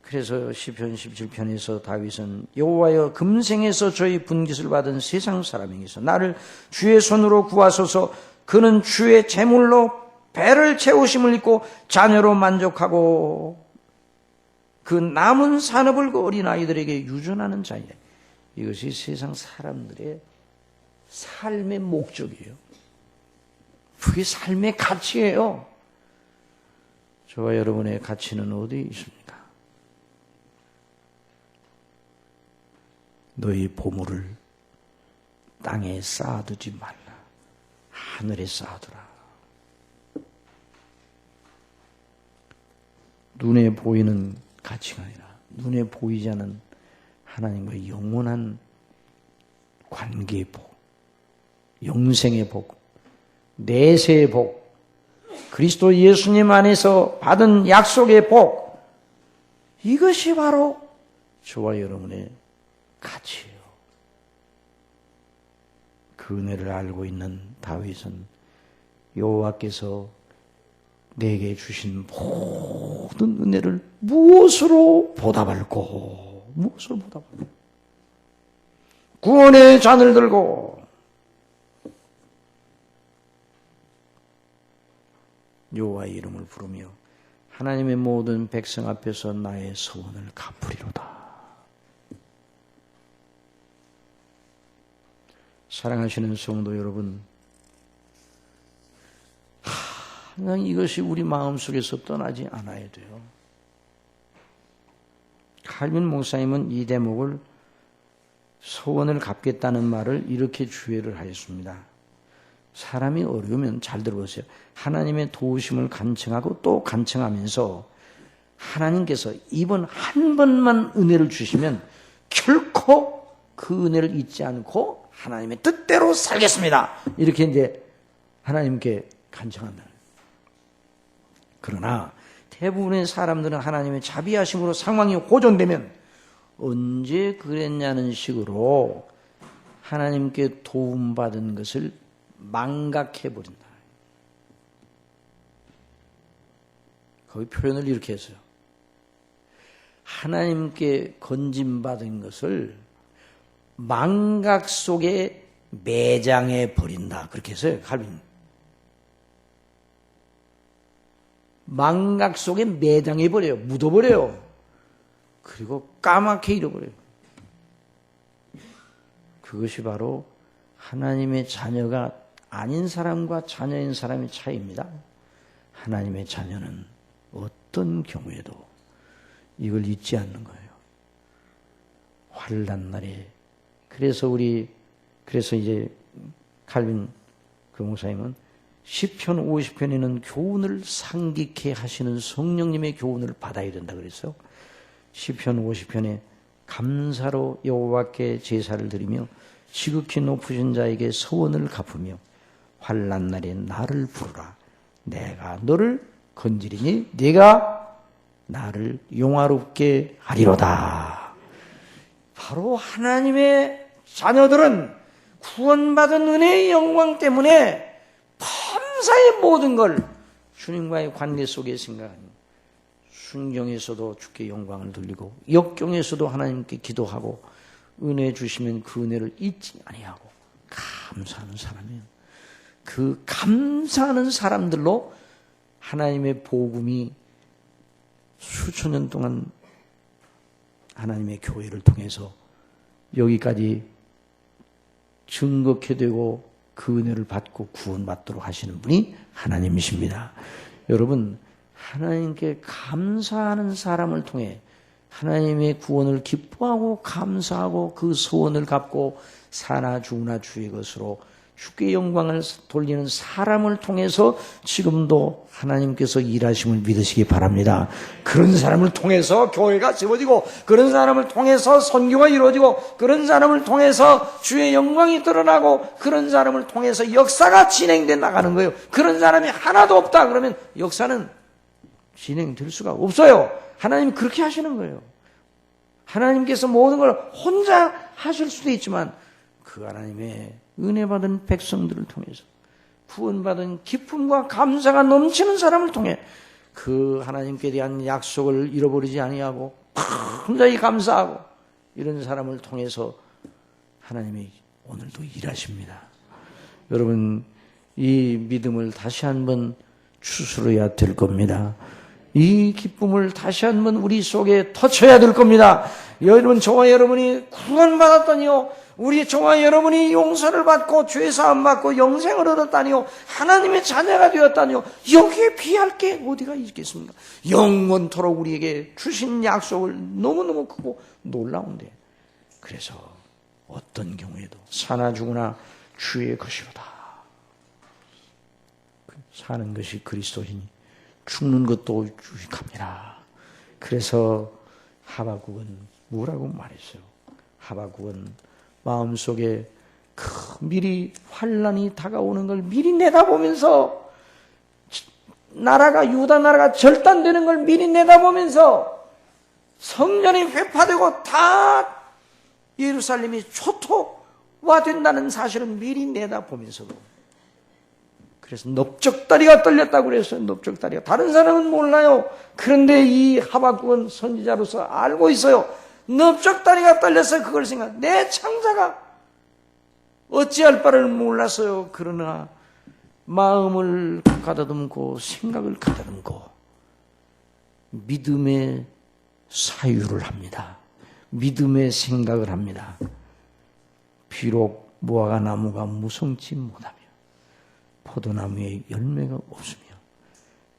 그래서 시편 17편에서 다윗은 여호와여 금생에서 저희 분깃을 받은 세상 사람에게서 나를 주의 손으로 구하소서. 그는 주의 재물로 배를 채우심을 입고 자녀로 만족하고 그 남은 산업을 그 어린아이들에게 유전하는 자이네. 이것이 세상 사람들의 삶의 목적이에요. 그게 삶의 가치예요. 저와 여러분의 가치는 어디 있습니까? 너희 보물을 땅에 쌓아두지 말라. 하늘에 쌓아두라. 눈에 보이는 가치가 아니라 눈에 보이지 않은 하나님과의 영원한 관계의 복, 영생의 복, 내세의 복, 그리스도 예수님 안에서 받은 약속의 복, 이것이 바로 저와 여러분의 가치예요. 그 은혜를 알고 있는 다윗은 여호와께서 내게 주신 모든 은혜를 무엇으로 보답할꼬? 무엇으로 보답할꼬? 구원의 잔을 들고 여호와의 이름을 부르며 하나님의 모든 백성 앞에서 나의 소원을 갚으리로다. 사랑하시는 성도 여러분, 항상 이것이 우리 마음속에서 떠나지 않아야 돼요. 칼빈 목사님은 이 대목을 소원을 갚겠다는 말을 이렇게 주의를 하였습니다. 사람이 어려우면 잘 들어보세요. 하나님의 도우심을 간청하고 또 간청하면서 하나님께서 이번 한 번만 은혜를 주시면 결코 그 은혜를 잊지 않고 하나님의 뜻대로 살겠습니다. 이렇게 이제 하나님께 간청한다. 그러나 대부분의 사람들은 하나님의 자비하심으로 상황이 호전되면 언제 그랬냐는 식으로 하나님께 도움받은 것을 망각해버린다. 거기 표현을 이렇게 했어요. 하나님께 건짐받은 것을 망각 속에 매장해 버린다. 그렇게 했어요. 칼빈. 망각 속에 매장해 버려요. 묻어버려요. 그리고 까맣게 잃어버려요. 그것이 바로 하나님의 자녀가 아닌 사람과 자녀인 사람의 차이입니다. 하나님의 자녀는 어떤 경우에도 이걸 잊지 않는 거예요. 환난 날에 그래서 이제 칼빈 그 목사님은 시편 50편에는 교훈을 상기케 하시는 성령님의 교훈을 받아야 된다 그랬어요. 시편 50편에 감사로 여호와께 제사를 드리며 지극히 높으신 자에게 서원을 갚으며 환난 날에 나를 부르라. 내가 너를 건지리니 네가 나를 용화롭게 하리로다. 바로 하나님의 자녀들은 구원받은 은혜의 영광 때문에 범사의 모든 걸 주님과의 관계 속에 생각하니 순경에서도 주께 영광을 돌리고 역경에서도 하나님께 기도하고 은혜 주시면 그 은혜를 잊지 아니하고 감사하는 사람이에요. 그 감사하는 사람들로 하나님의 복음이 수천 년 동안 하나님의 교회를 통해서 여기까지 증거케 되고 그 은혜를 받고 구원받도록 하시는 분이 하나님이십니다. 여러분, 하나님께 감사하는 사람을 통해 하나님의 구원을 기뻐하고 감사하고 그 소원을 갚고 사나 죽으나 주의 것으로 주께 영광을 돌리는 사람을 통해서 지금도 하나님께서 일하심을 믿으시기 바랍니다. 그런 사람을 통해서 교회가 세워지고 그런 사람을 통해서 선교가 이루어지고 그런 사람을 통해서 주의 영광이 드러나고 그런 사람을 통해서 역사가 진행돼 나가는 거예요. 그런 사람이 하나도 없다 그러면 역사는 진행될 수가 없어요. 하나님이 그렇게 하시는 거예요. 하나님께서 모든 걸 혼자 하실 수도 있지만 그 하나님의 은혜 받은 백성들을 통해서 구원받은 기쁨과 감사가 넘치는 사람을 통해 그 하나님께 대한 약속을 잃어버리지 아니하고 굉장히 감사하고 이런 사람을 통해서 하나님이 오늘도 일하십니다. 여러분, 이 믿음을 다시 한번 추스러야 될 겁니다. 이 기쁨을 다시 한번 우리 속에 터쳐야 될 겁니다. 여러분, 저와 여러분이 구원받았다니요, 우리 저와 여러분이 용서를 받고 죄사함 받고 영생을 얻었다니요, 하나님의 자녀가 되었다니요, 여기에 비할 게 어디가 있겠습니까? 영원토록 우리에게 주신 약속을 너무너무 크고 놀라운데, 그래서 어떤 경우에도 사나 죽으나 주의 것이로다. 사는 것이 그리스도이니 죽는 것도 유익합니다. 그래서 하박국은 뭐라고 말했어요? 하박국은 마음속에 미리 환난이 다가오는 걸 미리 내다보면서, 나라가 유다 나라가 절단되는 걸 미리 내다보면서, 성전이 회파되고 다 예루살렘이 초토화된다는 사실을 미리 내다보면서도, 그래서 넓적다리가 떨렸다고 그랬어요. 넓적다리가. 다른 사람은 몰라요. 그런데 이 하박국은 선지자로서 알고 있어요. 넓적다리가 떨렸어요. 그걸 생각. 내 창자가 어찌할 바를 몰랐어요. 그러나 마음을 가다듬고 생각을 가다듬고 믿음의 사유를 합니다. 믿음의 생각을 합니다. 비록 무화과 나무가 무성치 못하며 포도나무에 열매가 없으며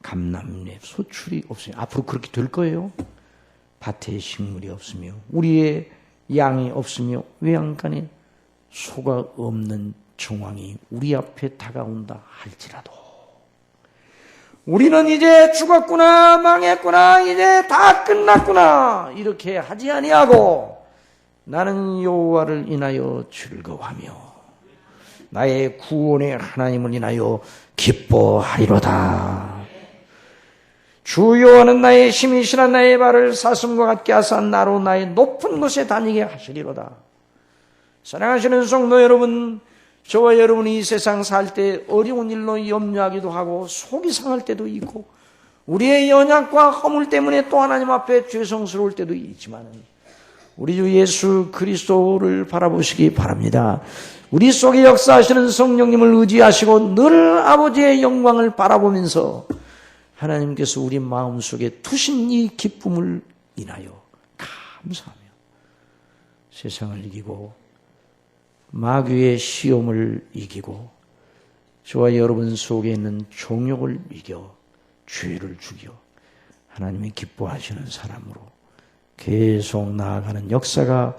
감람에 소출이 없으며, 앞으로 그렇게 될 거예요. 밭에 식물이 없으며 우리의 양이 없으며 외양간에 소가 없는 정황이 우리 앞에 다가온다 할지라도 우리는 이제 죽었구나, 망했구나, 이제 다 끝났구나 이렇게 하지 아니하고 나는 여호와를 인하여 즐거워하며 나의 구원의 하나님을 인하여 기뻐하리로다. 주 여호와는 나의 힘이시라. 나의 발을 사슴과 같게 하사 나로 나의 높은 곳에 다니게 하시리로다. 사랑하시는 성도 여러분, 저와 여러분이 이 세상 살 때 어려운 일로 염려하기도 하고 속이 상할 때도 있고 우리의 연약과 허물 때문에 또 하나님 앞에 죄송스러울 때도 있지만 우리 주 예수 그리스도를 바라보시기 바랍니다. 우리 속에 역사하시는 성령님을 의지하시고 늘 아버지의 영광을 바라보면서 하나님께서 우리 마음속에 두신 이 기쁨을 인하여 감사하며 세상을 이기고 마귀의 시험을 이기고 저와 여러분 속에 있는 종욕을 이겨 죄를 죽여 하나님이 기뻐하시는 사람으로 계속 나아가는 역사가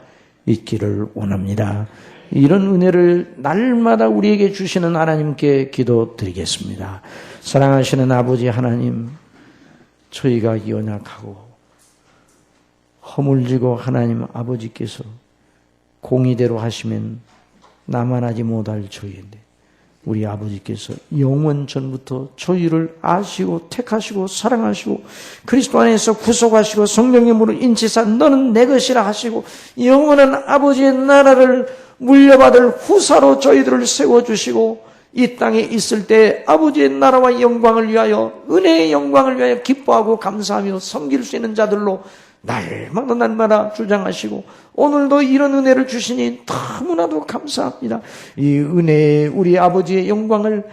있기를 원합니다. 이런 은혜를 날마다 우리에게 주시는 하나님께 기도드리겠습니다. 사랑하시는 아버지 하나님, 저희가 연약하고 허물지고 하나님 아버지께서 공의대로 하시면 나만 하지 못할 저희인데 우리 아버지께서 영원 전부터 저희를 아시고 택하시고 사랑하시고 그리스도 안에서 구속하시고 성령의 힘으로 인치사 너는 내 것이라 하시고 영원한 아버지의 나라를 물려받을 후사로 저희들을 세워주시고 이 땅에 있을 때 아버지의 나라와 영광을 위하여 은혜의 영광을 위하여 기뻐하고 감사하며 섬길 수 있는 자들로 날마다 주장하시고 오늘도 이런 은혜를 주시니 너무나도 감사합니다. 이 은혜에 우리 아버지의 영광을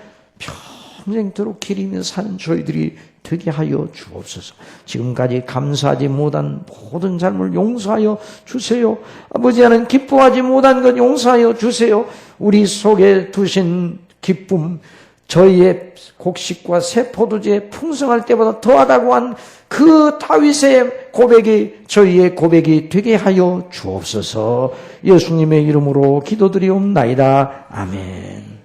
평생토록 기리며 사는 저희들이 되게 하여 주옵소서. 지금까지 감사하지 못한 모든 잘못을 용서하여 주세요. 아버지 하나님 기뻐하지 못한 것 용서하여 주세요. 우리 속에 두신 기쁨, 저희의 곡식과 새 포도주에 풍성할 때보다 더하다고 한 그 다윗의 고백이 저희의 고백이 되게 하여 주옵소서. 예수님의 이름으로 기도드리옵나이다. 아멘.